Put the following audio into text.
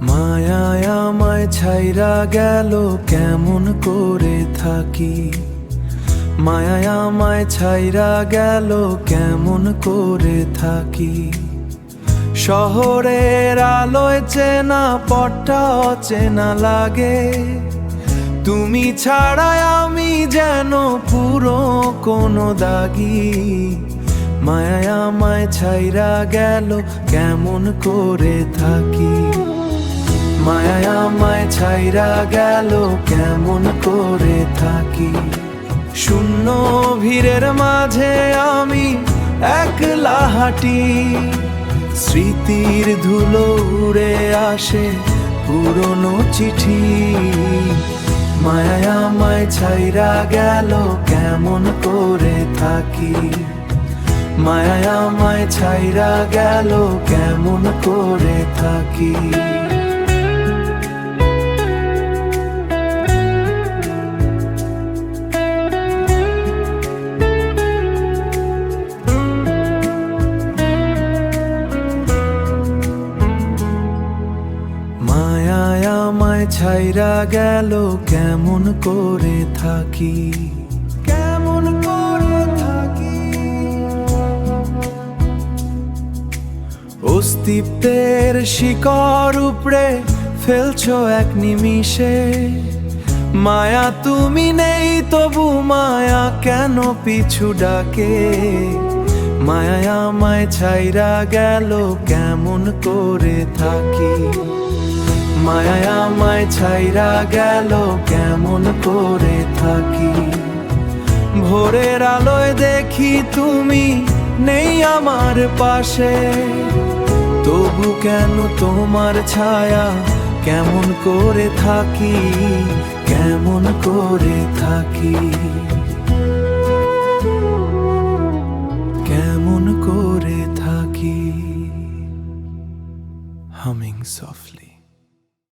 মায়ায় আমায় ছাইরা গেল কেমন করে থাকি, মায়ায় আমায় ছাইরা গেল কেমন করে থাকি। শহরের আলোয় চেনা পথটা অচেনা লাগে, তুমি ছাড়াই আমি যেন পুরো কোনো দাগি। মায়ায় আমায় ছাইরা গেল কেমন করে থাকি, মায়ায় আমায় ছাইরা গেল কেমন করে থাকি। শূন্য ভিড়ের মাঝে আমি একলা হাঁটি, স্মৃতির ধুলো উড়ে আসে পুরনো চিঠি। মায়ায় আমায় ছাইরা গেল কেমন করে থাকি, মায়ায় আমায় ছাইরা গেল কেমন করে থাকি। মায়ায় আমায় ছাইরা গেল কেমন করে থাকি, কেমন করে থাকি। অস্তিত্বের শিকড় উপড়ে ফেলছো এক নিমিষে। মায়া তুমি নেই তবু মায়া কেন পিছু ডাকে। মায়ায় আমায় ছাইরা গেল কেমন করে থাকি, মায়ায় আমায় ছাইরা গেল কেমন করে থাকি। ভোরের আলোয় দেখি তুমি নেই আমার পাশে, তবু কেন তোমার ছায়া কেমন করে থাকি, কেমন করে থাকি, কেমন করে থাকি। Humming softly.